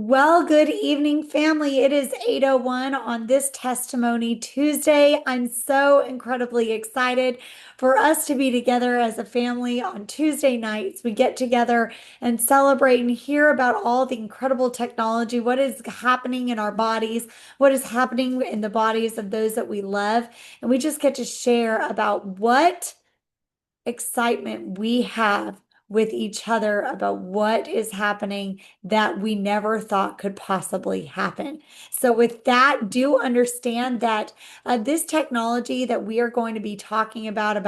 Well, good evening, family. It is 8:01 on this Testimony Tuesday. I'm so incredibly excited for us to be together as a family on Tuesday nights. We get together and celebrate and hear about all the incredible technology, what is happening in our bodies, what is happening in the bodies of those that we love. And we just get to share about what excitement we have with each other about what is happening that we never thought could possibly happen. So, with that, do understand that this technology that we are going to be talking about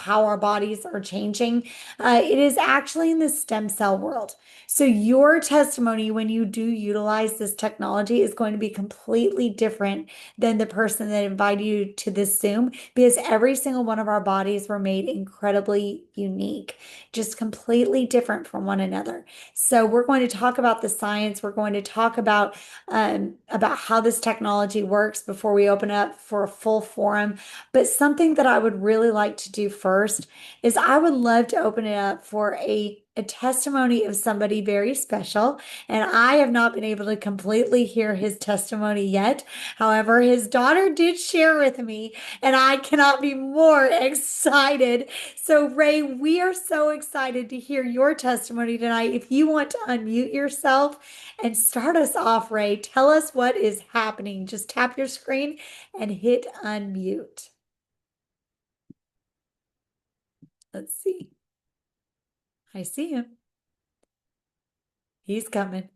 how our bodies are changing, it is actually in the stem cell world. So, your testimony when you do utilize this technology is going to be completely different than the person that invited you to this Zoom because every single one of our bodies were made incredibly unique, just completely different from one another. So we're going to talk about the science. We're going to talk about how this technology works before we open up for a full forum. But something that I would really like to do first is I would love to open it up for a testimony of somebody very special. And I have not been able to completely hear his testimony yet. However, his daughter did share with me, and I cannot be more excited. So, Ray, we are so excited to hear your testimony tonight. If you want to unmute yourself and start us off, Ray, tell us what is happening. Just tap your screen and hit unmute. Let's see. I see him. He's coming.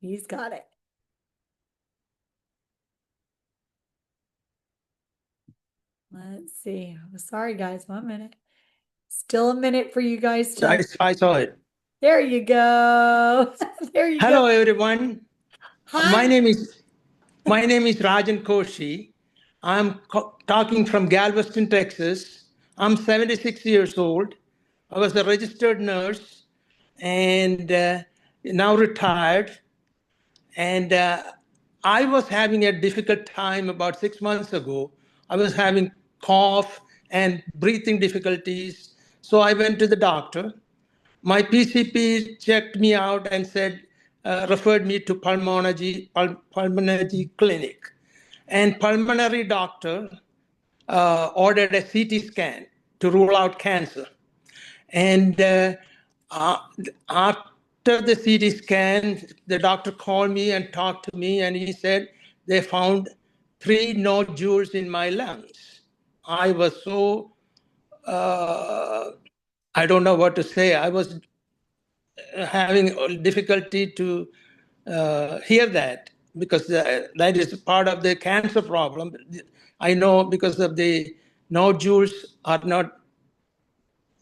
He's got it. Let's see. Sorry, guys. 1 minute. Still a minute for you guys to. I saw it. There you go. There you go. Hello, everyone. Hi. My name is Rajan Koshi. I'm talking from Galveston, Texas. I'm 76 years old. I was a registered nurse and now retired. And I was having a difficult time about 6 months ago. I was having cough and breathing difficulties. So I went to the doctor. My PCP checked me out and said, referred me to pulmonary clinic. And pulmonary doctor ordered a CT scan to rule out cancer. And uh, after the CT scan, the doctor called me and talked to me, and he said they found 3 nodules in my lungs. I was so, I don't know what to say. I was having difficulty to hear that because that is part of the cancer problem. I know because of the nodules are not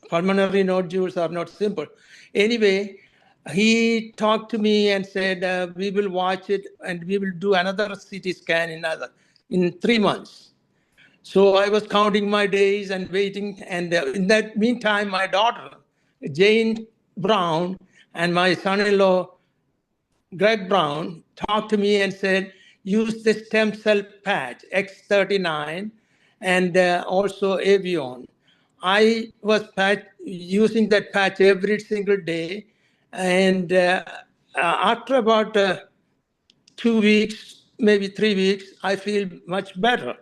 pulmonary nodules are not simple. Anyway, he talked to me and said, we will watch it and we will do another CT scan in 3 months. So I was counting my days and waiting. And in that meantime, my daughter, Jane Brown, and my son-in-law, Greg Brown, talked to me and said, use the stem cell patch, X39, and also Avion. I was using that patch every single day. And after about 2 weeks, maybe 3 weeks, I feel much better.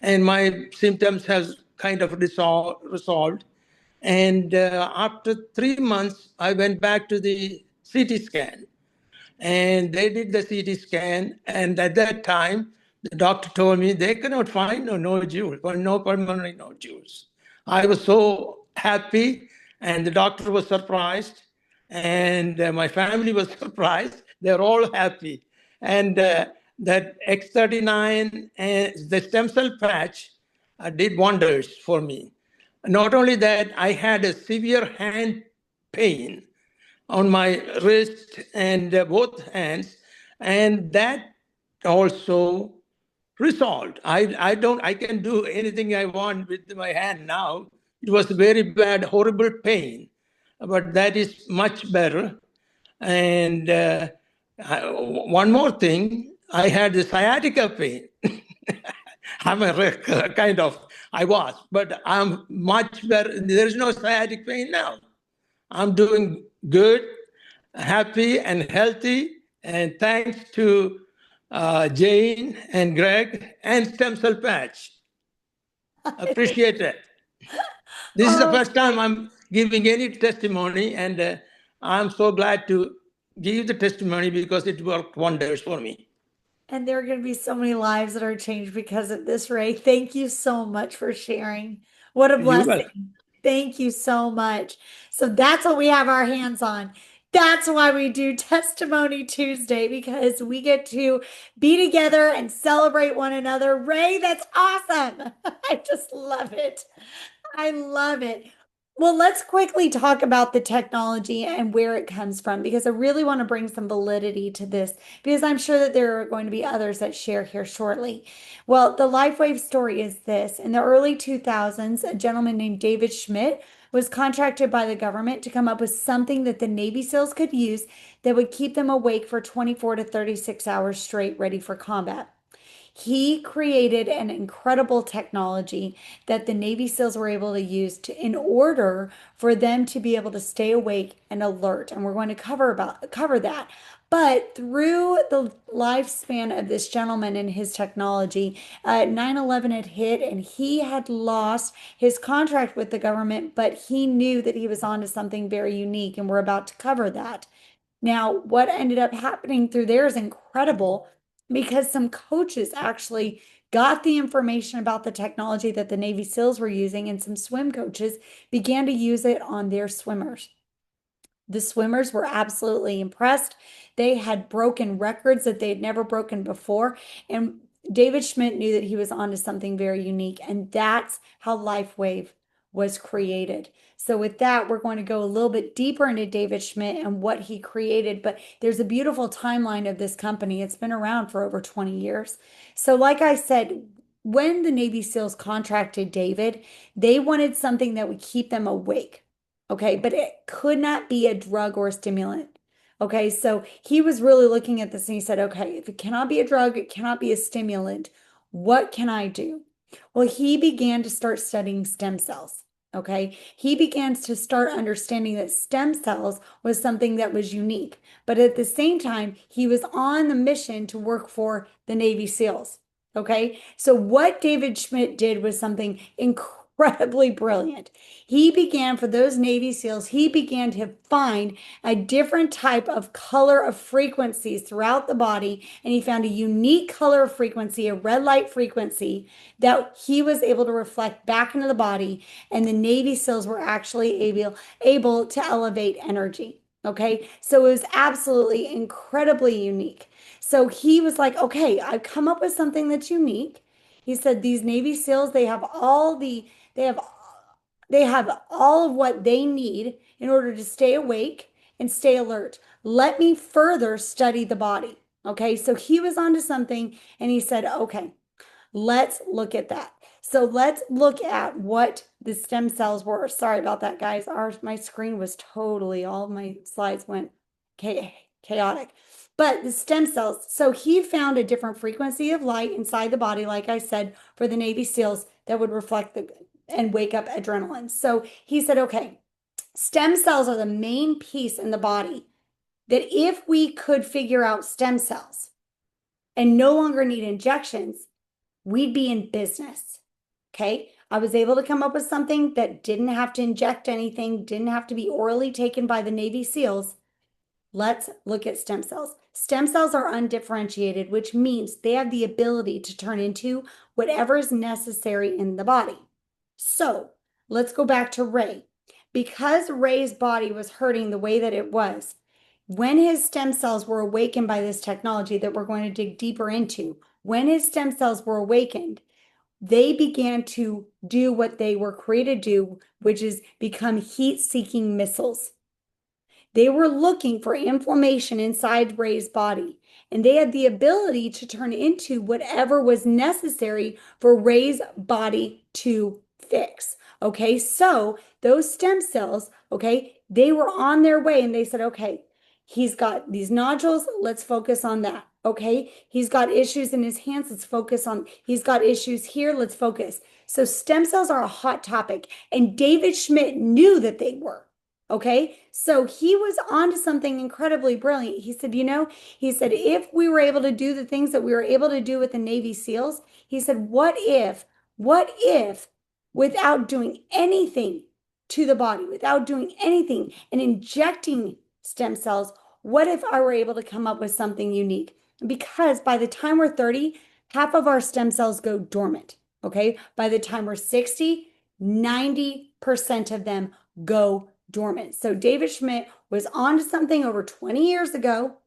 And my symptoms has kind of resolved. And after 3 months, I went back to the CT scan. And they did the CT scan. And at that time, the doctor told me they cannot find no nodules or no pulmonary nodules. I was so happy, and the doctor was surprised, and my family was surprised. They're all happy. And that X39 and the stem cell patch did wonders for me. Not only that, I had a severe hand pain on my wrist and both hands, and that also resolved. I can do anything I want with my hand now. It was very bad, horrible pain, but that is much better. And one more thing, I had the sciatica pain. I'm a kind of, I was, but I'm much better. There's no sciatic pain now. I'm doing good, happy, and healthy. And thanks to Jane and Greg and Stem Cell Patch. Appreciate it. This is the Oh, first time I'm giving any testimony, and I'm so glad to give the testimony because it worked wonders for me. and there are going to be so many lives that are changed because of this, Ray. Thank you so much for sharing. What a You're welcome. blessing. Thank you so much. So that's what we have our hands on. That's why we do Testimony Tuesday, because we get to be together and celebrate one another. Ray, that's awesome. I just love it. I love it. Well, let's quickly talk about the technology and where it comes from, because I really want to bring some validity to this, because I'm sure that there are going to be others that share here shortly. Well, the LifeWave story is this. In the early 2000s, a gentleman named David Schmidt was contracted by the government to come up with something that the Navy SEALs could use that would keep them awake for 24 to 36 hours straight, ready for combat. He created an incredible technology that the Navy SEALs were able to use in order for them to be able to stay awake and alert. And we're going to cover that. But through the lifespan of this gentleman and his technology, 9/11 had hit and he had lost his contract with the government, but he knew that he was onto something very unique, and we're about to cover that. Now, what ended up happening through there is incredible, because some coaches actually got the information about the technology that the Navy SEALs were using, and some swim coaches began to use it on their swimmers. The swimmers were absolutely impressed. They had broken records that they had never broken before. And David Schmidt knew that he was onto something very unique. And that's how LifeWave was created. So, with that, we're going to go a little bit deeper into David Schmidt and what he created. But there's a beautiful timeline of this company. It's been around for over 20 years. So, like I said, when the Navy SEALs contracted David, they wanted something that would keep them awake. Okay, but it could not be a drug or a stimulant. Okay, so he was really looking at this and he said, okay, if it cannot be a drug, it cannot be a stimulant, what can I do? Well, he began to start studying stem cells. Okay, he began to start understanding that stem cells was something that was unique, but at the same time, he was on the mission to work for the Navy SEALs. Okay, so what David Schmidt did was something incredibly brilliant. He began, for those Navy SEALs, he began to find a different type of color of frequencies throughout the body. And he found a unique color of frequency, a red light frequency, that he was able to reflect back into the body. And the Navy SEALs were actually able to elevate energy. Okay. So it was absolutely incredibly unique. So he was like, okay, I've come up with something that's unique. He said these Navy SEALs, they have they have all of what they need in order to stay awake and stay alert. Let me further study the body. Okay, so he was onto something and he said, okay, let's look at that. So let's look at what the stem cells were. Sorry about that, guys. My screen was totally, all of my slides went chaotic. But the stem cells, so he found a different frequency of light inside the body, like I said, for the Navy SEALs that would reflect and wake up adrenaline. So he said, okay, stem cells are the main piece in the body that if we could figure out stem cells and no longer need injections, we'd be in business. Okay. I was able to come up with something that didn't have to inject anything, didn't have to be orally taken by the Navy SEALs. Let's look at stem cells. Stem cells are undifferentiated, which means they have the ability to turn into whatever is necessary in the body. So let's go back to Ray. Because Ray's body was hurting the way that it was, when his stem cells were awakened by this technology that we're going to dig deeper into, when his stem cells were awakened, they began to do what they were created to do, which is become heat-seeking missiles. They were looking for inflammation inside Ray's body, and they had the ability to turn into whatever was necessary for Ray's body to fix. Okay, so those stem cells, okay, they were on their way and they said, okay, he's got these nodules, let's focus on that. Okay, he's got issues in his hands, let's focus on, he's got issues here, let's focus. So stem cells are a hot topic, and David Schmidt knew that they were. Okay, so he was onto something incredibly brilliant. He said, he said, if we were able to do the things that we were able to do with the Navy SEALs, he said, what if, without doing anything to the body, without doing anything and injecting stem cells, what if I were able to come up with something unique? Because by the time we're 30, half of our stem cells go dormant. Okay, by the time we're 60, 90% of them go dormant. So David Schmidt was on to something over 20 years ago.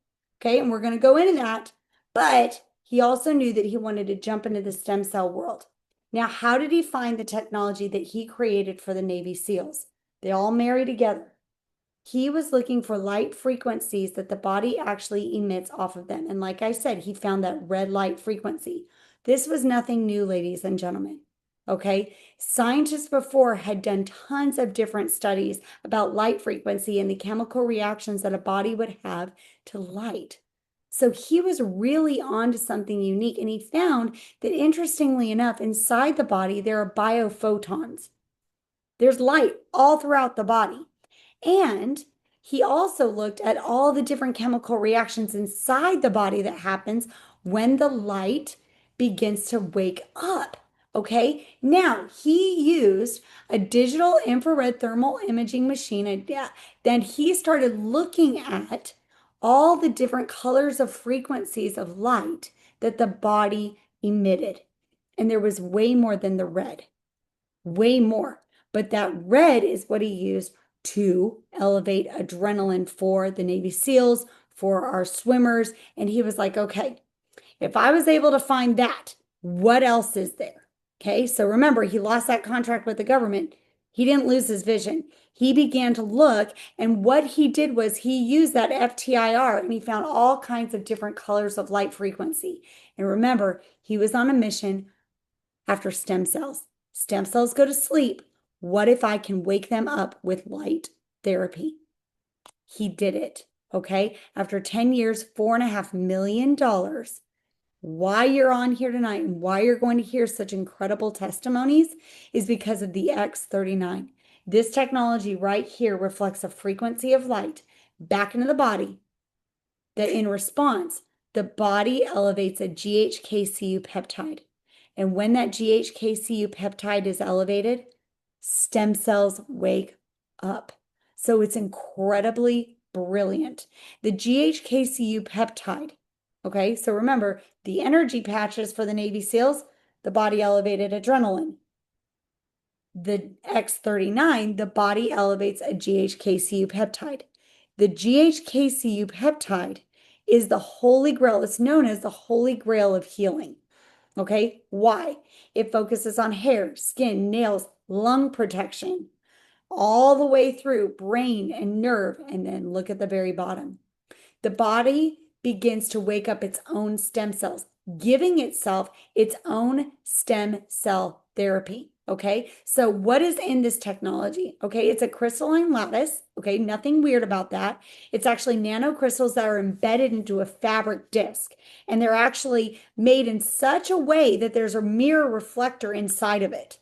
Okay, and we're going to go into that. But he also knew that he wanted to jump into the stem cell world. Now, how did he find the technology that he created for the Navy SEALs? They all marry together. He was looking for light frequencies that the body actually emits off of them. And like I said, he found that red light frequency. This was nothing new, ladies and gentlemen. Okay. Scientists before had done tons of different studies about light frequency and the chemical reactions that a body would have to light. So he was really on to something unique. And he found that, interestingly enough, inside the body, there are biophotons. There's light all throughout the body. And he also looked at all the different chemical reactions inside the body that happens when the light begins to wake up. Okay, now he used a digital infrared thermal imaging machine, and then he started looking at all the different colors of frequencies of light that the body emitted. And there was way more than the red, way more. But that red is what he used to elevate adrenaline for the Navy SEALs, for our swimmers. And he was like, okay, if I was able to find that, what else is there? Okay, so remember, he lost that contract with the government. He didn't lose his vision. He began to look, and what he did was he used that FTIR and he found all kinds of different colors of light frequency. And remember, he was on a mission after stem cells. Stem cells go to sleep. What if I can wake them up with light therapy? He did it. Okay. After 10 years, $4.5 million. Why you're on here tonight and why you're going to hear such incredible testimonies is because of the X39. This technology right here reflects a frequency of light back into the body that, in response, the body elevates a GHKCU peptide. And when that GHKCU peptide is elevated, stem cells wake up. So it's incredibly brilliant. The GHKCU peptide, okay, so remember the energy patches for the Navy SEALs, the body elevated adrenaline. The X39, the body elevates a GHKCU peptide. The GHKCU peptide is the holy grail. It's known as the holy grail of healing. Okay, why? It focuses on hair, skin, nails, lung protection, all the way through brain and nerve. And then look at the very bottom. The body begins to wake up its own stem cells, giving itself its own stem cell therapy. Okay, so what is in this technology? Okay, it's a crystalline lattice. Okay, nothing weird about that. It's actually nanocrystals that are embedded into a fabric disc, and they're actually made in such a way that there's a mirror reflector inside of it.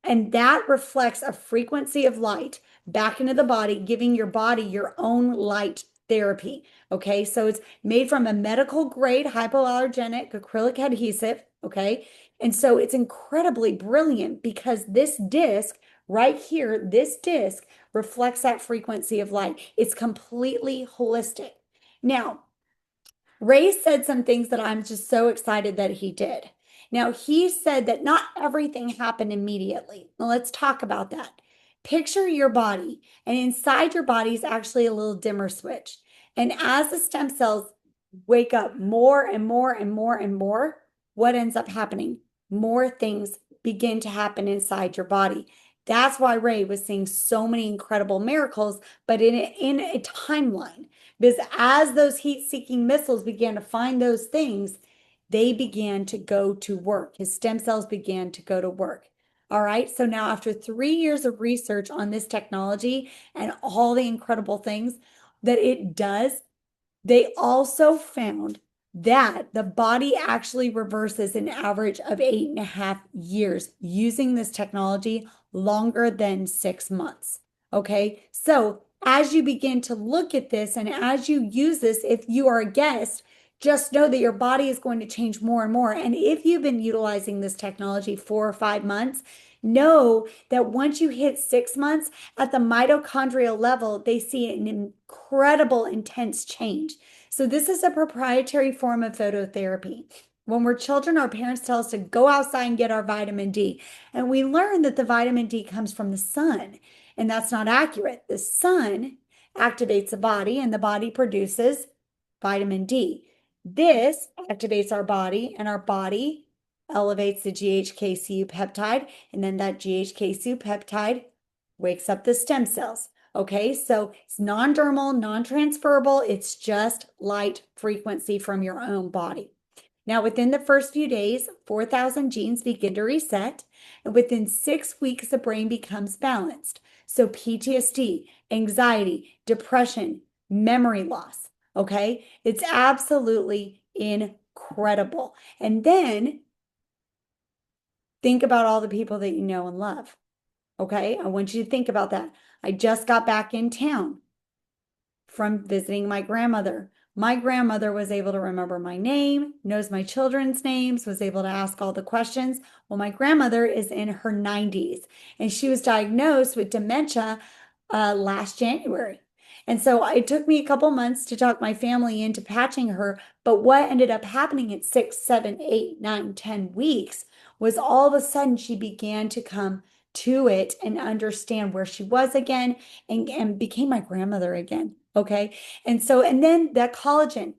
And that reflects a frequency of light back into the body, giving your body your own light therapy. Okay, so it's made from a medical grade hypoallergenic acrylic adhesive. Okay, and so it's incredibly brilliant because this disc right here, this disc reflects that frequency of light. It's completely holistic. Now, Ray said some things that I'm just so excited that he did. Now, he said that not everything happened immediately. Now, let's talk about that. Picture your body, and inside your body is actually a little dimmer switch. And as the stem cells wake up more and more and more and more, what ends up happening? More things begin to happen inside your body. That's why Ray was seeing so many incredible miracles, but in a timeline. Because as those heat-seeking missiles began to find those things, they began to go to work. His stem cells began to go to work. All right. So now, after 3 years of research on this technology and all the incredible things that it does, they also found that the body actually reverses an average of 8.5 years using this technology, longer than 6 months. Okay. So as you begin to look at this and as you use this, if you are a guest, just know that your body is going to change more and more. And if you've been utilizing this technology 4 or 5 months, know that once you hit 6 months at the mitochondrial level, they see an incredible intense change. So this is a proprietary form of phototherapy. When we're children, our parents tell us to go outside and get our vitamin D. And we learn that the vitamin D comes from the sun. And that's not accurate. The sun activates the body, and the body produces vitamin D. This activates our body, and our body elevates the GHKCU peptide, and then that GHKCU peptide wakes up the stem cells. Okay, so it's non-dermal, non-transferable. It's just light frequency from your own body. Now, within the first few days, 4,000 genes begin to reset, and within 6 weeks, the brain becomes balanced. So, PTSD, anxiety, depression, memory loss, okay? It's absolutely incredible. And then think about all the people that you know and love, okay? I want you to think about that. I just got back in town from visiting my grandmother. My grandmother was able to remember my name, knows my children's names, was able to ask all the questions. Well, my grandmother is in her 90s and she was diagnosed with dementia last January. And so it took me a couple months to talk my family into patching her. But what ended up happening at 6, 7, 8, 9, 10 weeks was all of a sudden she began to come to it and understand where she was again and became my grandmother again. Okay. And so, and then the collagen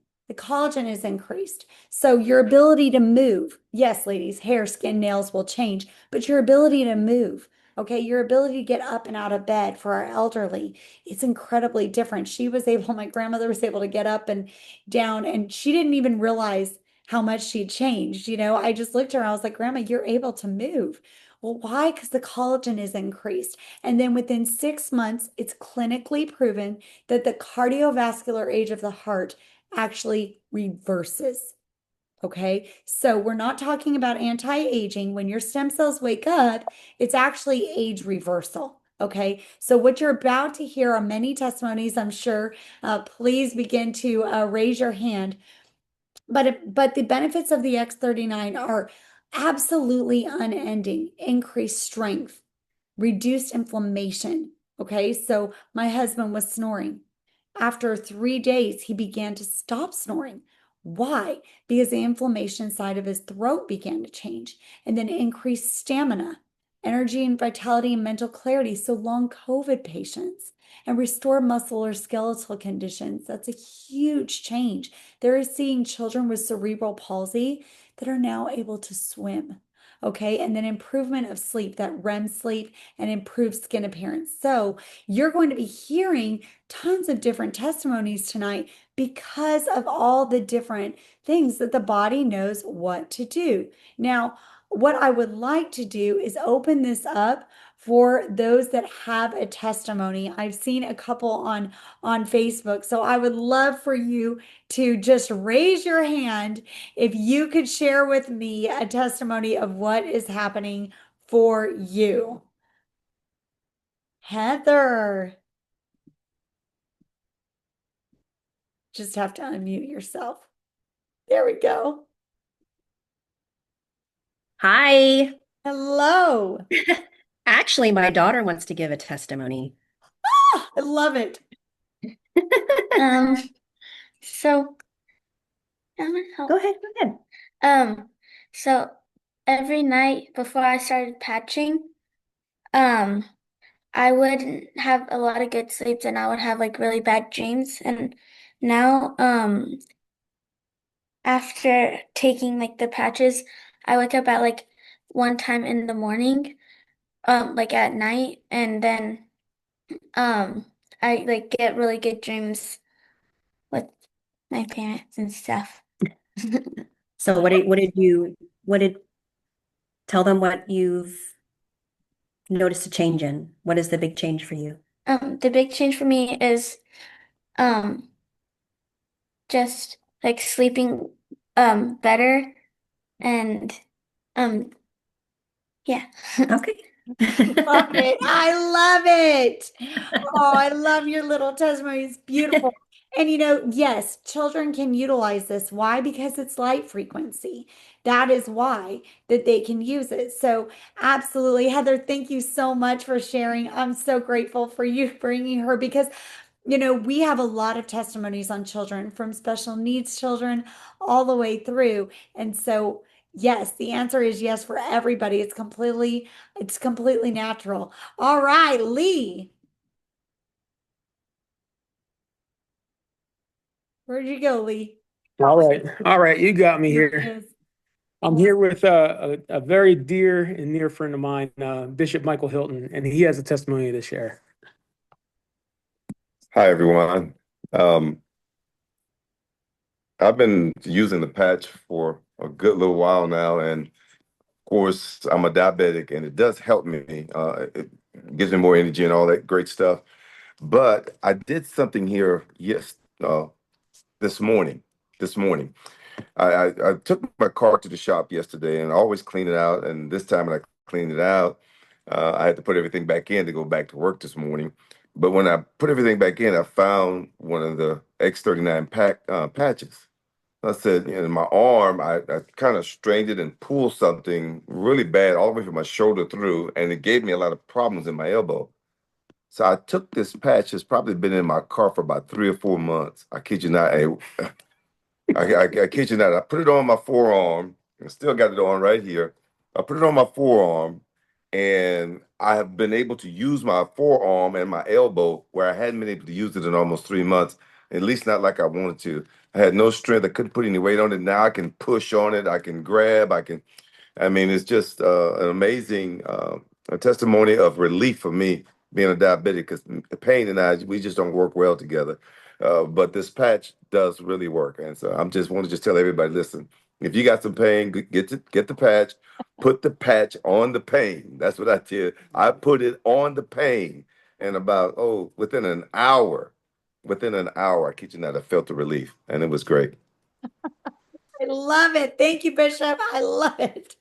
is increased. So your ability to move, yes, ladies, hair, skin, nails will change, but your ability to move, okay, your ability to get up and out of bed for our elderly, it's incredibly different. My grandmother was able to get up and down, and she didn't even realize how much she'd changed. I just looked at her, I was like, Grandma, you're able to move. Well, why? Because the collagen is increased. And then within 6 months, it's clinically proven that the cardiovascular age of the heart actually reverses. Okay, so we're not talking about anti-aging. When your stem cells wake up, it's actually age reversal. Okay, so what you're about to hear are many testimonies, I'm sure. Please begin to raise your hand. But the benefits of the X39 are absolutely unending. Increased strength, reduced inflammation. Okay, so my husband was snoring. After 3 days, he began to stop snoring. Why? Because the inflammation side of his throat began to change, and then increased stamina, energy and vitality and mental clarity. So long COVID patients and restore muscle or skeletal conditions. That's a huge change. They're seeing children with cerebral palsy that are now able to swim. Okay, and then improvement of sleep, that REM sleep, and improved skin appearance. So you're going to be hearing tons of different testimonies tonight because of all the different things that the body knows what to do. Now, what I would like to do is open this up for those that have a testimony. I've seen a couple on Facebook, so I would love for you to just raise your hand if you could share with me a testimony of what is happening for you. Heather, just have to unmute yourself. There we go. Hi. Hello. Actually, my daughter wants to give a testimony. I love it. Um, so I'm gonna Go help. ahead, go ahead. Um, so every night before I started patching, um, I wouldn't have a lot of good sleeps and I would have like really bad dreams. And now, after taking like the patches, I wake up at like one time in the morning, like at night, and then um I like get really good dreams with my parents and stuff. So what did tell them what you've noticed a change in? What is the big change for you? The big change for me is um just like sleeping better and um yeah. Okay. Love it. I love it. Oh, I love your little testimony. It's beautiful. And yes, children can utilize this. Why? Because it's light frequency. That is why that they can use it. So, absolutely, Heather, thank you so much for sharing. I'm so grateful for you bringing her because we have a lot of testimonies on children from special needs children all the way through. And so, yes, the answer is yes for everybody. It's completely natural. All right, Lee. Where'd you go, Lee? All right, you got me There he here. is. I'm here with a very dear and near friend of mine, Bishop Michael Hilton, and he has a testimony to share. Hi, everyone. Um, I've been using the patch for a good little while now, and of course, I'm a diabetic, and it does help me. It gives me more energy and all that great stuff. But I did something here, yes, this morning. This morning, I took my car to the shop yesterday, and I always clean it out. And this time, when I cleaned it out, I had to put everything back in to go back to work this morning. But when I put everything back in, I found one of the X39 patches. I said, in my arm, I kind of strained it and pulled something really bad all the way from my shoulder through, and it gave me a lot of problems in my elbow. So I took this patch. It's probably been in my car for about 3 or 4 months. I kid you not. I kid you not. I put it on my forearm. I still got it on right here. I put it on my forearm, and I have been able to use my forearm and my elbow where I hadn't been able to use it in almost 3 months, at least not like I wanted to. I had no strength. I couldn't put any weight on it. Now I can push on it. I can grab. I mean, it's just an amazing a testimony of relief for me being a diabetic because pain and I, we just don't work well together. But this patch does really work. And so I'm just want to just tell everybody, listen, if you got some pain, get the patch, put the patch on the pain. That's what I did. I put it on the pain. And about, within an hour, I kid you not, I felt the relief and it was great. I love it. Thank you, Bishop. I love it.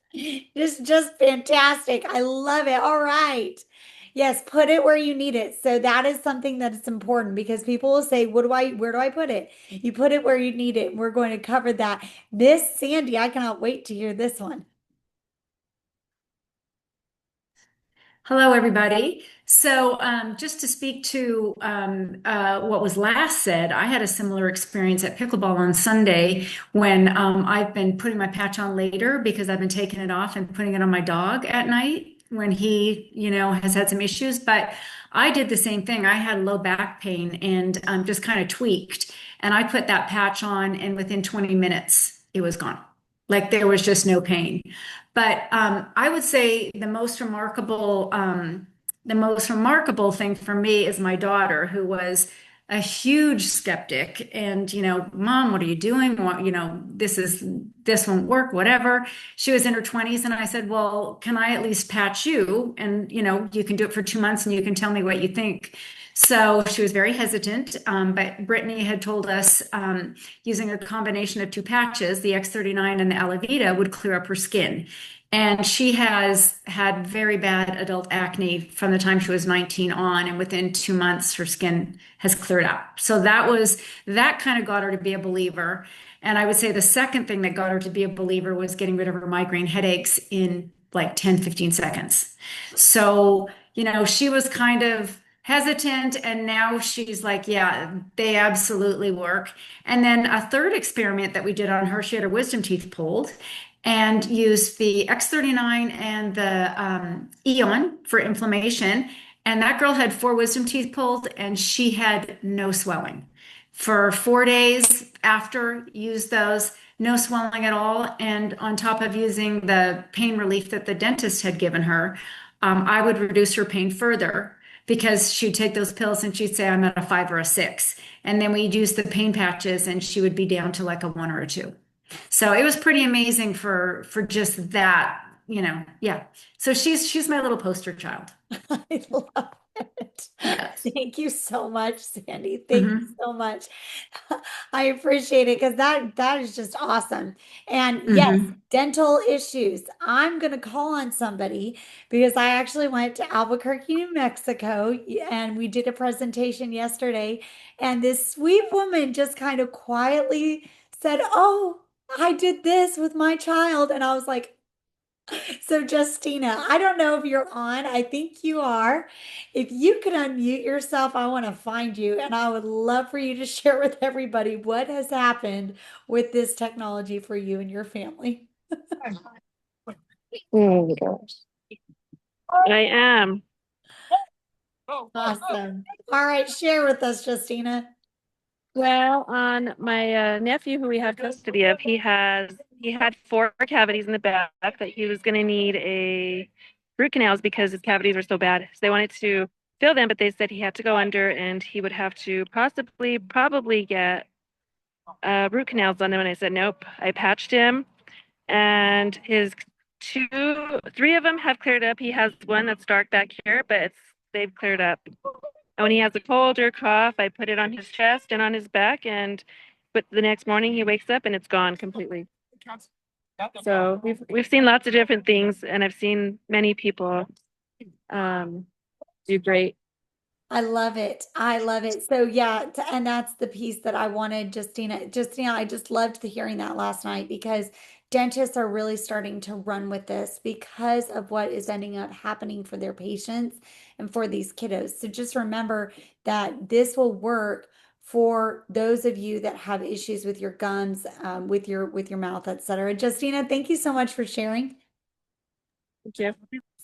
Just fantastic. I love it. All right. Yes, put it where you need it. So that is something that is important because people will say, where do I put it? You put it where you need it. We're going to cover that. Miss Sandy, I cannot wait to hear this one. Hello, everybody. So, just to speak to what was last said, I had a similar experience at pickleball on Sunday when I've been putting my patch on later because I've been taking it off and putting it on my dog at night when he, has had some issues. But I did the same thing. I had low back pain and just kind of tweaked, and I put that patch on, and within 20 minutes, it was gone. Like there was just no pain. But I would say the most remarkable thing for me is my daughter, who was a huge skeptic. And Mom, what are you doing? What, this won't work. Whatever. She was in her 20s, and I said, well, can I at least patch you? And you can do it for 2 months, and you can tell me what you think. So she was very hesitant, but Brittany had told us using a combination of two patches, the X39 and the Alavita, would clear up her skin. And she has had very bad adult acne from the time she was 19 on, and within 2 months, her skin has cleared up. So that kind of got her to be a believer. And I would say the second thing that got her to be a believer was getting rid of her migraine headaches in like 10, 15 seconds. So, she was kind of hesitant, and now she's like, yeah, they absolutely work. And then a third experiment that we did on her, she had her wisdom teeth pulled and used the X39 and the Eon for inflammation. And that girl had 4 wisdom teeth pulled, and she had no swelling. For 4 days after, used those, no swelling at all. And on top of using the pain relief that the dentist had given her, I would reduce her pain further because she'd take those pills and she'd say, I'm at a 5 or a 6. And then we'd use the pain patches and she would be down to like a 1 or a 2. So it was pretty amazing for just that, yeah. So she's my little poster child. I love Yes. Thank you so much, Sandy. Thank you Mm-hmm. so much. I appreciate it because that is just awesome. And yes, Mm-hmm. dental issues. I'm gonna call on somebody because I actually went to Albuquerque, New Mexico, and we did a presentation yesterday, and this sweet woman just kind of quietly said, "Oh, I did this with my child," and I was like, so, Justina, I don't know if you're on. I think you are. If you could unmute yourself, I want to find you, and I would love for you to share with everybody what has happened with this technology for you and your family. Oh gosh. I am. Awesome. All right, share with us, Justina. Well, on my nephew who we have custody of, he had four cavities in the back that he was going to need a root canals because his cavities were so bad. So they wanted to fill them, but they said he had to go under and he would have to probably get root canals on them. And I said, nope. I patched him, and his three of them have cleared up. He has one that's dark back here, but they've cleared up. And when he has a cold or cough, I put it on his chest and on his back, but the next morning he wakes up and it's gone completely. So we've seen lots of different things, and I've seen many people do great. I love it. I love it. So yeah, and that's the piece that I wanted, Justina. Justina, I just loved the hearing that last night because dentists are really starting to run with this because of what is ending up happening for their patients and for these kiddos. So just remember that this will work for those of you that have issues with your gums, with your mouth, etc. Justina, thank you so much for sharing. Thank you.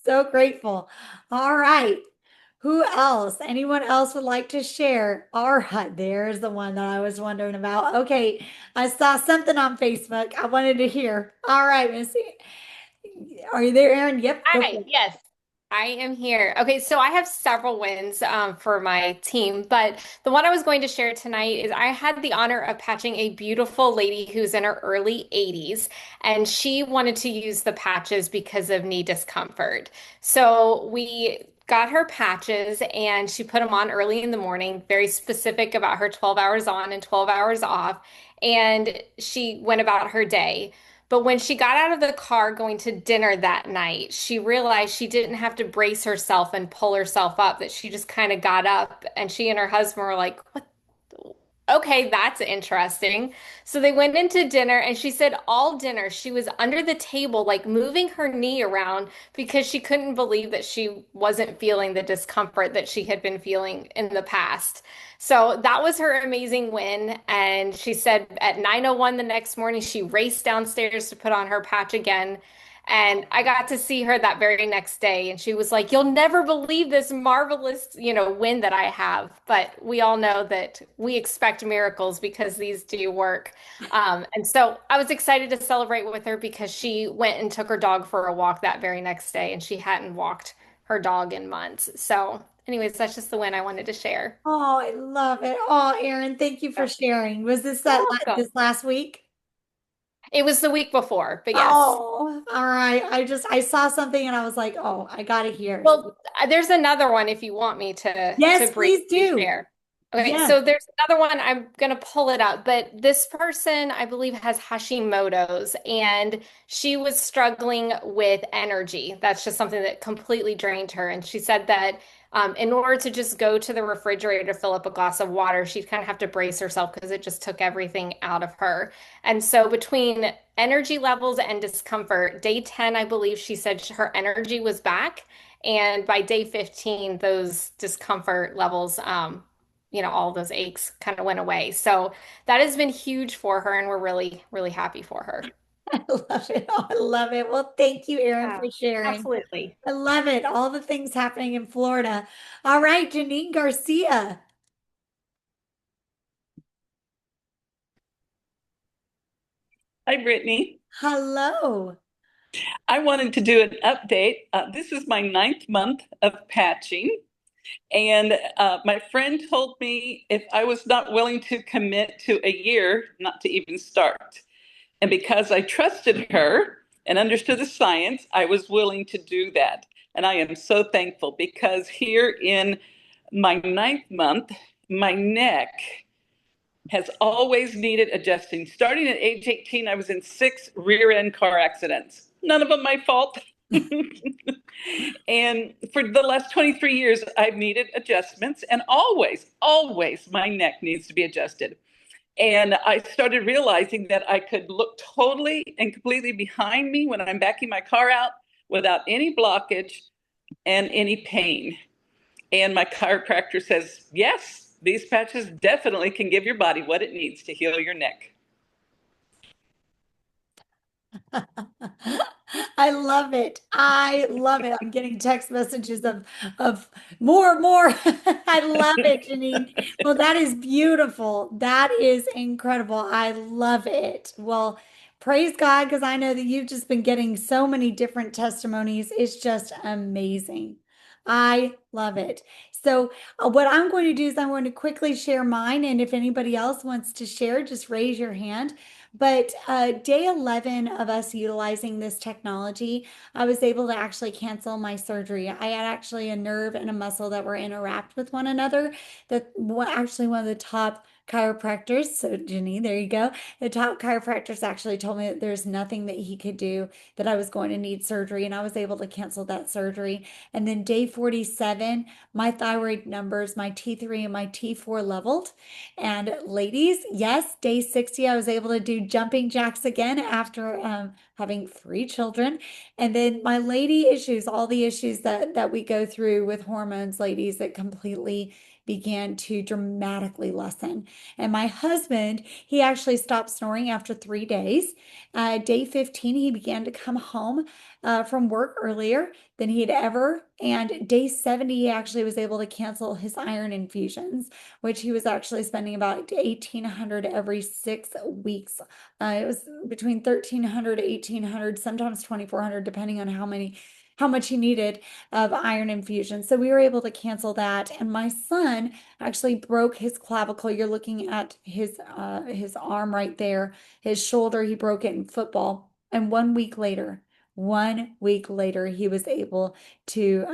So grateful. All right. Who else? Anyone else would like to share? All right, there's the one that I was wondering about. Okay, I saw something on Facebook I wanted to hear. All right, Missy. Are you there, Aaron? Yep, go Hi, for it. yes, I am here. Okay, so I have several wins for my team, but the one I was going to share tonight is I had the honor of patching a beautiful lady who's in her early 80s, and she wanted to use the patches because of knee discomfort. So we got her patches and she put them on early in the morning, very specific about her 12 hours on and 12 hours off, and she went about her day. But when she got out of the car going to dinner that night, she realized she didn't have to brace herself and pull herself up, that she just kind of got up, and she and her husband were like, "What? Okay, that's interesting." So they went into dinner, and she said all dinner she was under the table, like moving her knee around because she couldn't believe that she wasn't feeling the discomfort that she had been feeling in the past. So that was her amazing win. And she said at 9:01 the next morning, she raced downstairs to put on her patch again. And I got to see her that very next day, and she was like, "You'll never believe this marvelous, win that I have." But we all know that we expect miracles because these do work. And so I was excited to celebrate with her because she went and took her dog for a walk that very next day, and she hadn't walked her dog in months. So, anyways, that's just the win I wanted to share. Oh, I love it. Oh, Aaron, thank you for Yeah. sharing. Was this You're this welcome. last week? It was the week before, but yes. Oh, all right. I saw something and I was like, oh, I gotta hear. Well, there's another one if you want me to Yes, please briefly do. share. Okay, Yes. so there's another one. I'm gonna pull it up, but this person, I believe, has Hashimoto's, and she was struggling with energy. That's just something that completely drained her. And she said that in order to just go to the refrigerator to fill up a glass of water, she'd kind of have to brace herself because it just took everything out of her. And so between energy levels and discomfort, day 10, I believe she said her energy was back. And by day 15, those discomfort levels, all those aches kind of went away. So that has been huge for her, and we're really, really happy for her. I love it. Oh, I love it. Well, thank you, Erin, Yeah, for sharing. absolutely. I love it. All the things happening in Florida. All right, Janine Garcia. Hi, Brittany. Hello. I wanted to do an update. This is my ninth month of patching, and my friend told me if I was not willing to commit to a year, not to even start. And because I trusted her and understood the science, I was willing to do that. And I am so thankful because here in my 9th month, my neck has always needed adjusting. Starting at age 18, I was in 6 rear end car accidents. None of them my fault. And for the last 23 years, I've needed adjustments, and always my neck needs to be adjusted. And I started realizing that I could look totally and completely behind me when I'm backing my car out without any blockage and any pain. And my chiropractor says, yes, these patches definitely can give your body what it needs to heal your neck. I love it. I love it. I'm getting text messages of more, more. I love it, Janine. Well, that is beautiful. That is incredible. I love it. Well, praise God, because I know that you've just been getting so many different testimonies. It's just amazing. I love it. So, what I'm going to do is I'm going to quickly share mine, and if anybody else wants to share, just raise your hand. But day 11 of us utilizing this technology, I was able to actually cancel my surgery. I had actually a nerve and a muscle that were interact with one another. That actually one of the top chiropractors, so Jenny, there you go. The top chiropractors actually told me that there's nothing that he could do, that I was going to need surgery, and I was able to cancel that surgery. And then day 47, my thyroid numbers, my T3 and my T4 leveled. And ladies, yes, day 60, I was able to do jumping jacks again after having 3 children. And then my lady issues, all the issues that we go through with hormones, ladies, that completely began to dramatically lessen. And my husband, he actually stopped snoring after 3 days. Day 15, he began to come home from work earlier than he had ever. And day 70, he actually was able to cancel his iron infusions, which he was actually spending about 1,800 every 6 weeks. It was between 1,300 to 1,800, sometimes 2,400, depending on how much he needed of iron infusion. So we were able to cancel that. And my son actually broke his clavicle. You're looking at his arm right there, his shoulder. He broke it in football. And 1 week later, he was able to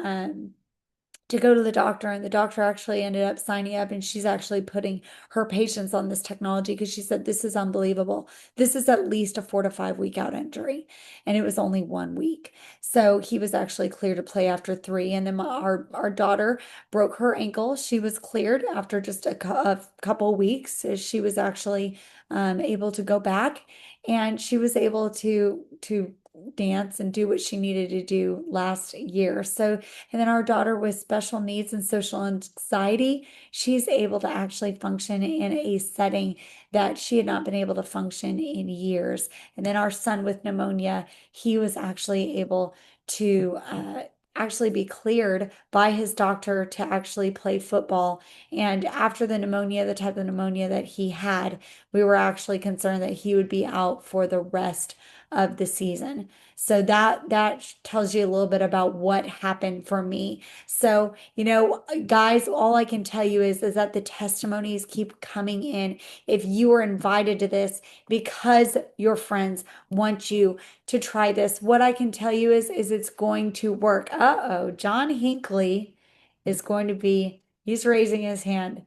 go to the doctor, and the doctor actually ended up signing up, and she's actually putting her patients on this technology because she said this is unbelievable. This is at least a 4 to 5 week out injury, and it was only 1 week. So he was actually cleared to play after 3. And then our daughter broke her ankle. She was cleared after just a couple weeks. She was actually able to go back, and she was able to dance and do what she needed to do last year. So, and then our daughter with special needs and social anxiety, she's able to actually function in a setting that she had not been able to function in years. And then our son with pneumonia, he was actually able to actually be cleared by his doctor to actually play football. And after the pneumonia, the type of pneumonia that he had, we were actually concerned that he would be out for the rest of the season. So that tells you a little bit about what happened for me. So, guys, all I can tell you is that the testimonies keep coming in. If you are invited to this because your friends want you to try this, what I can tell you is it's going to work. Uh-oh, John Hinckley is going to be, he's raising his hand.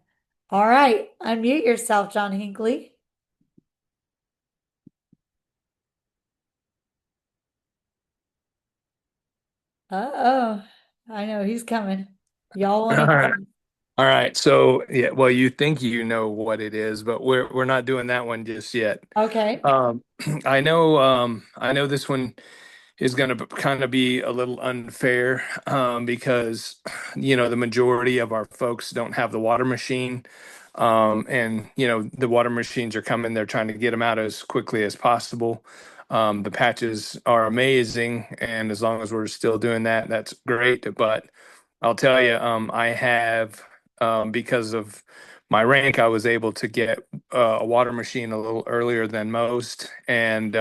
All right, unmute yourself, John Hinckley. Uh-oh. I know he's coming. Y'all want All to right. All right. So yeah, well, you think you know what it is, but we're not doing that one just yet. Okay. Um, I know this one is going to kind of be a little unfair because the majority of our folks don't have the water machine. And the water machines are coming. They're trying to get them out as quickly as possible. The patches are amazing, and as long as we're still doing that, that's great. But I'll tell you, I have because of my rank, I was able to get a water machine a little earlier than most, and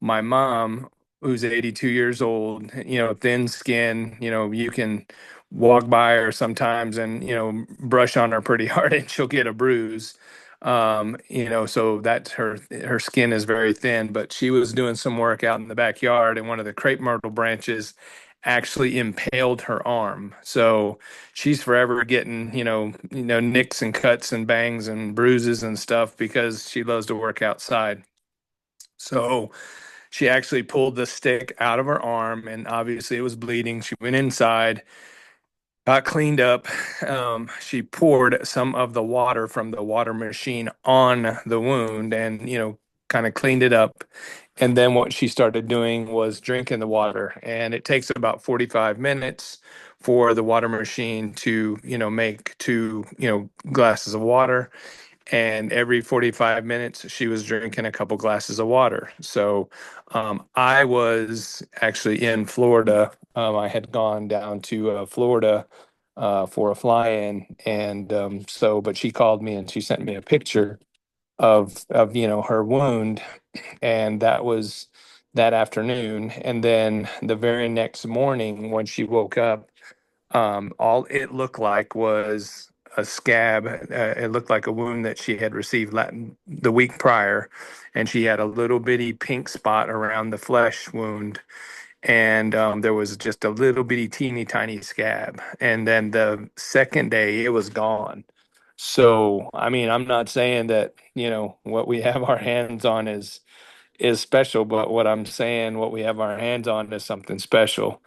my mom, who's 82 years old, thin skin, you can walk by her sometimes and, brush on her pretty hard and she'll get a bruise. So that's her skin is very thin, but she was doing some work out in the backyard in one of the crepe myrtle branches actually impaled her arm. So she's forever getting, nicks and cuts and bangs and bruises and stuff because she loves to work outside. So she actually pulled the stick out of her arm, and obviously it was bleeding. She went inside, got cleaned up. She poured some of the water from the water machine on the wound and, kind of cleaned it up. And then what she started doing was drinking the water. And it takes about 45 minutes for the water machine to, make 2, glasses of water. And every 45 minutes, she was drinking a couple glasses of water. So I was actually in Florida. I had gone down to Florida for a fly-in, and but she called me and she sent me a picture of her wound, and that was that afternoon. And then the very next morning, when she woke up, all it looked like was a scab. It looked like a wound that she had received the week prior, and she had a little bitty pink spot around the flesh wound, and there was just a little bitty teeny tiny scab. And then the second day, it was gone. So, I mean, I'm not saying that, what we have our hands on is special, but what I'm saying, what we have our hands on is something special.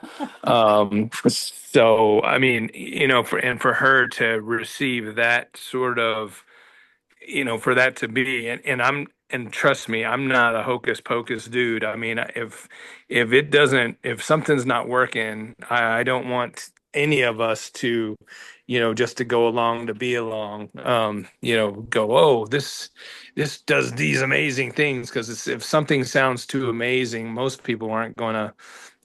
So I mean, for her to receive that sort of, for that to be, and trust me, I'm not a hocus pocus dude. I mean, if something's not working, I don't want any of us to, just to go along to be along, go, oh, this does these amazing things. Because if something sounds too amazing, most people aren't gonna,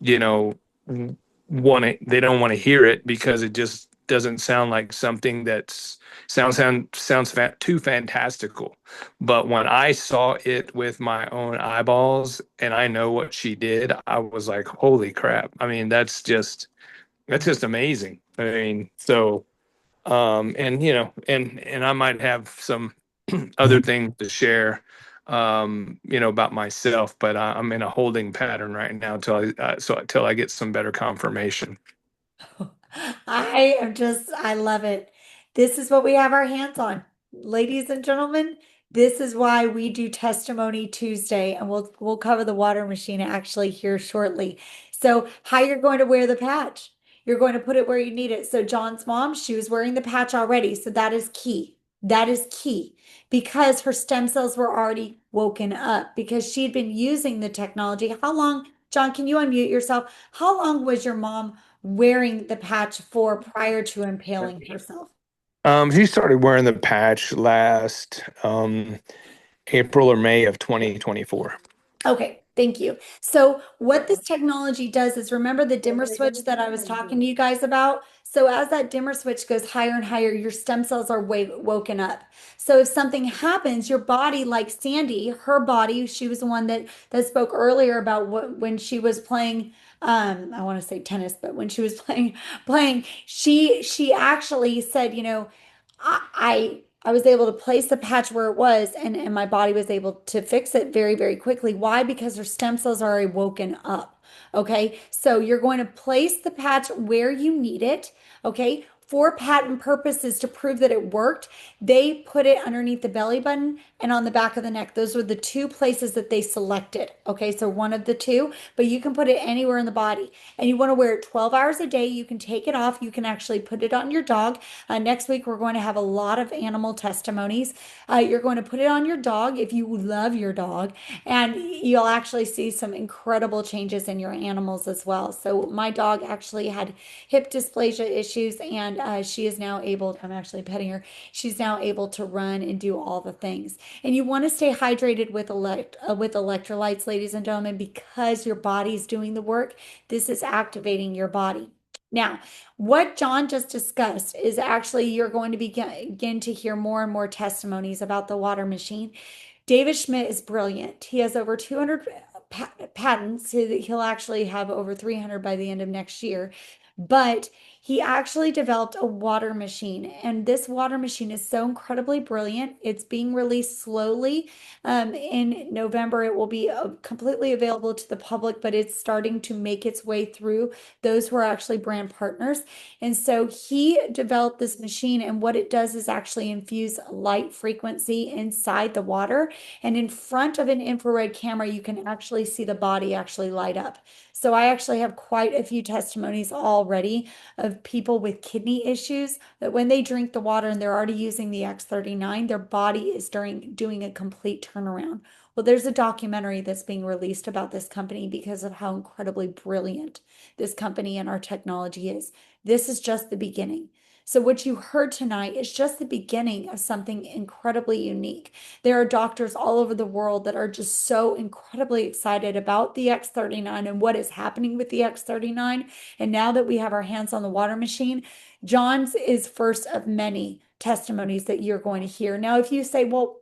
you know, they don't want to hear it because it just doesn't sound like something that's too fantastical. But when I saw it with my own eyeballs and I know what she did, I was like, holy crap. I mean, that's just amazing. I mean, so and and I might have some other things to share about myself, but I'm in a holding pattern right now till I get some better confirmation. I love it. This is what we have our hands on. Ladies and gentlemen, this is why we do Testimony Tuesday, and we'll cover the water machine actually here shortly. So, how you're going to wear the patch. You're going to put it where you need it. So, John's mom, she was wearing the patch already. So, that is key. That is key because her stem cells were already woken up because she'd been using the technology. How long, John, can you unmute yourself? How long was your mom wearing the patch for prior to impaling herself? She started wearing the patch last April or May of 2024. Okay, thank you. So what this technology does is remember the dimmer switch that I was talking to you guys about? So as that dimmer switch goes higher and higher, your stem cells are woken up. So if something happens, your body, like Sandy, her body, she was the one that spoke earlier about when she was playing I want to say tennis, but when she was playing, she actually said, I was able to place the patch where it was, and my body was able to fix it very, very quickly. Why? Because her stem cells are already woken up. Okay, so you're going to place the patch where you need it. Okay, for patent purposes to prove that it worked, they put it underneath the belly button and on the back of the neck. Those were the two places that they selected. Okay, so one of the two, but you can put it anywhere in the body. And you want to wear it 12 hours a day. You can take it off. You can actually put it on your dog. Next week, we're going to have a lot of animal testimonies. You're going to put it on your dog if you love your dog, and you'll actually see some incredible changes in your animals as well. So my dog actually had hip dysplasia issues, and she is now able, I'm actually petting her, she's now able to run and do all the things. And you want to stay hydrated with electrolytes, ladies and gentlemen, because your body's doing the work. This is activating your body. Now, what John just discussed is actually you're going to begin to hear more and more testimonies about the water machine. David Schmidt is brilliant. He has over 200 patents. He'll actually have over 300 by the end of next year. But he actually developed a water machine. And this water machine is so incredibly brilliant. It's being released slowly. In November, it will be completely available to the public, but it's starting to make its way through those who are actually brand partners. And so he developed this machine, and what it does is actually infuse light frequency inside the water. And in front of an infrared camera, you can actually see the body actually light up. So I actually have quite a few testimonies already of people with kidney issues that when they drink the water and they're already using the X39, their body is doing a complete turnaround. Well, there's a documentary that's being released about this company because of how incredibly brilliant this company and our technology is. This is just the beginning. So what you heard tonight is just the beginning of something incredibly unique. There are doctors all over the world that are just so incredibly excited about the X39 and what is happening with the X39. And now that we have our hands on the water machine, John's is first of many testimonies that you're going to hear. Now, if you say, well,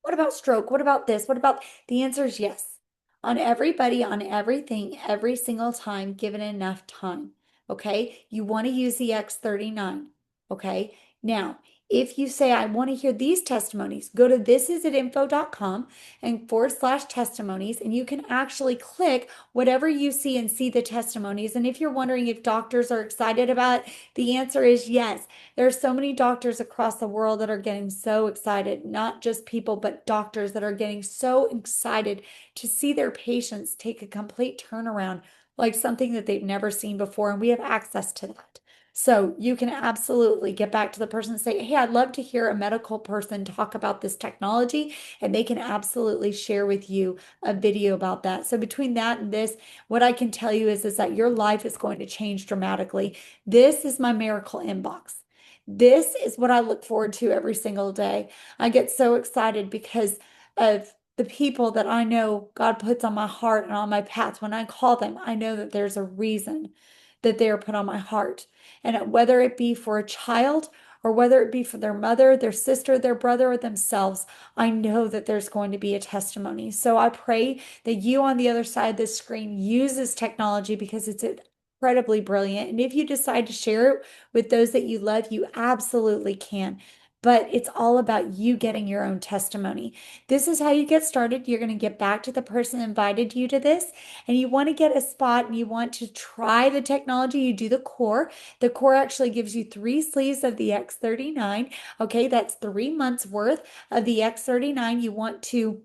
what about stroke? What about this? What about the answer is yes. On everybody, on everything, every single time, given enough time. Okay. You want to use the X39. Okay. Now, if you say, I want to hear these testimonies, go to thisisatinfo.com and /testimonies, and you can actually click whatever you see and see the testimonies. And if you're wondering if doctors are excited about it, the answer is yes. There are so many doctors across the world that are getting so excited, not just people, but doctors that are getting so excited to see their patients take a complete turnaround, like something that they've never seen before. And we have access to that. So you can absolutely get back to the person and say, hey, I'd love to hear a medical person talk about this technology, and they can absolutely share with you a video about that. So between that and this, what I can tell you is that your life is going to change dramatically. This is my miracle inbox. This is what I look forward to every single day. I get so excited because of the people that I know God puts on my heart and on my path. When I call them, I know that there's a reason that they are put on my heart. And whether it be for a child or whether it be for their mother, their sister, their brother, or themselves, I know that there's going to be a testimony. So I pray that you on the other side of the screen use this technology because it's incredibly brilliant. And if you decide to share it with those that you love, you absolutely can. But it's all about you getting your own testimony. This is how you get started. You're going to get back to the person that invited you to this, and you want to get a spot and you want to try the technology. You do the core. The core actually gives you 3 sleeves of the X39. Okay, that's 3 months worth of the X39. You want to,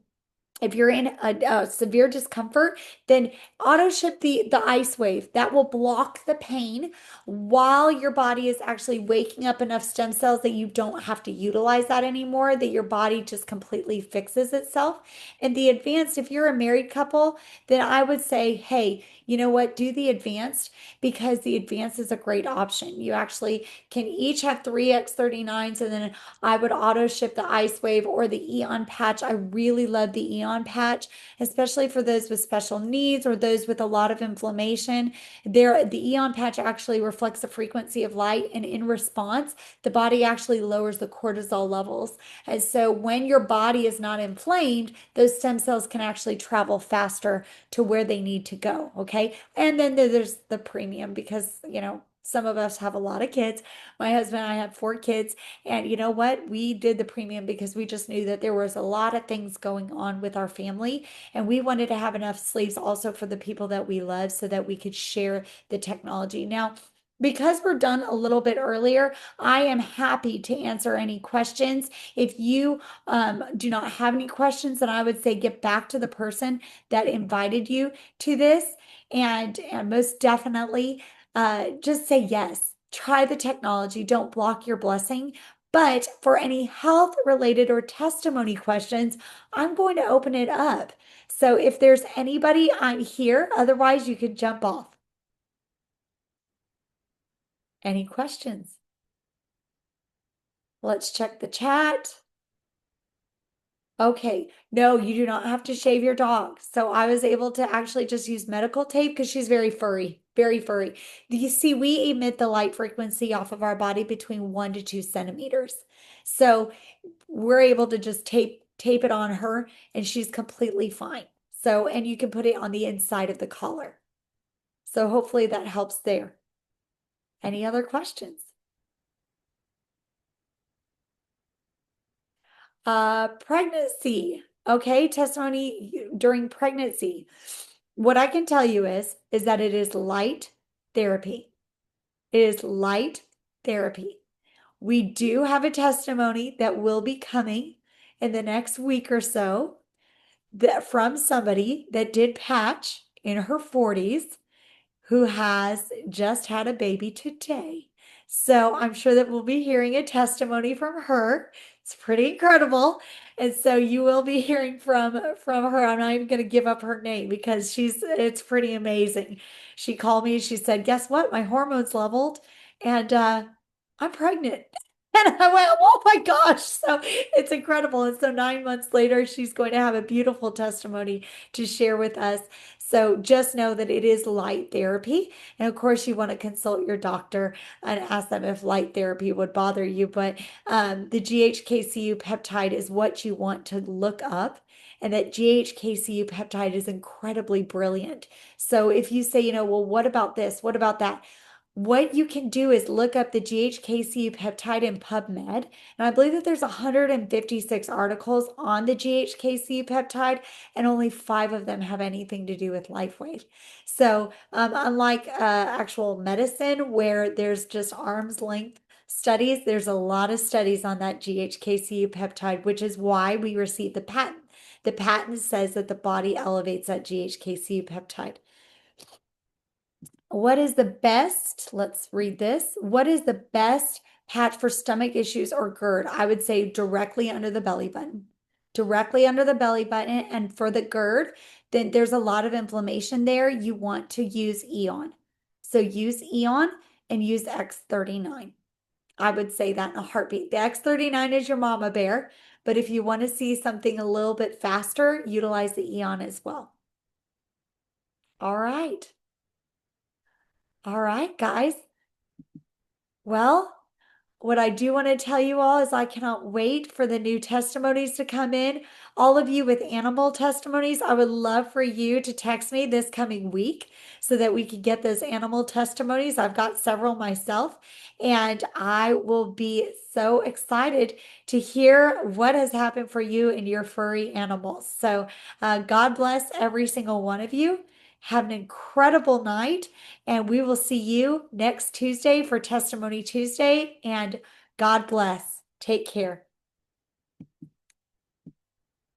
if you're in a severe discomfort, then auto ship the ice wave. That will block the pain while your body is actually waking up enough stem cells that you don't have to utilize that anymore, that your body just completely fixes itself. And the advanced, if you're a married couple, then I would say, hey, you know what, do the advanced, because the advanced is a great option. You actually can each have 3 X39s, and then I would auto ship the ice wave or the Eon patch. I really love the Eon patch, especially for those with special needs or those with a lot of inflammation. The Eon patch actually reflects the frequency of light, and in response, the body actually lowers the cortisol levels. And so when your body is not inflamed, those stem cells can actually travel faster to where they need to go. Okay. And then there's the premium because, some of us have a lot of kids. My husband and I have 4 kids. And you know what? We did the premium because we just knew that there was a lot of things going on with our family. And we wanted to have enough sleeves also for the people that we love so that we could share the technology. Now, because we're done a little bit earlier, I am happy to answer any questions. If you do not have any questions, then I would say get back to the person that invited you to this. And most definitely just say yes. Try the technology. Don't block your blessing. But for any health related or testimony questions, I'm going to open it up. So if there's anybody, I'm here. Otherwise, you could jump off. Any questions? Let's check the chat. Okay, no, you do not have to shave your dog. So I was able to actually just use medical tape because she's very furry, very furry. You see, we emit the light frequency off of our body between 1 to 2 centimeters. So we're able to just tape it on her, and she's completely fine. So, and you can put it on the inside of the collar. So hopefully that helps there. Any other questions? Pregnancy. Okay, testimony during pregnancy. What I can tell you is that it is light therapy. It is light therapy. We do have a testimony that will be coming in the next week or so that from somebody that did patch in her 40s who has just had a baby today. So I'm sure that we'll be hearing a testimony from her. It's pretty incredible. And so you will be hearing from her. I'm not even going to give up her name because it's pretty amazing. She called me, she said, "Guess what? My hormones leveled and I'm pregnant." And I went, "Oh my gosh." So it's incredible. And so 9 months later, she's going to have a beautiful testimony to share with us. So just know that it is light therapy. And of course, you want to consult your doctor and ask them if light therapy would bother you. But the GHKCU peptide is what you want to look up. And that GHKCU peptide is incredibly brilliant. So if you say, well, what about this? What about that? What you can do is look up the GHKCU peptide in PubMed. And I believe that there's 156 articles on the GHKCU peptide, and only 5 of them have anything to do with life weight. So, unlike actual medicine, where there's just arm's length studies, there's a lot of studies on that GHKCU peptide, which is why we received the patent. The patent says that the body elevates that GHKCU peptide. What is the best? Let's read this. What is the best patch for stomach issues or GERD? I would say directly under the belly button. Directly under the belly button. And for the GERD, then there's a lot of inflammation there. You want to use Eon. So use Eon and use X39. I would say that in a heartbeat. The X39 is your mama bear, but if you want to see something a little bit faster, utilize the Eon as well. All right. All right, guys. Well, what I do want to tell you all is I cannot wait for the new testimonies to come in. All of you with animal testimonies, I would love for you to text me this coming week so that we can get those animal testimonies. I've got several myself, and I will be so excited to hear what has happened for you and your furry animals. So God bless every single one of you. Have an incredible night, and we will see you next Tuesday for Testimony Tuesday. And God bless. Take care.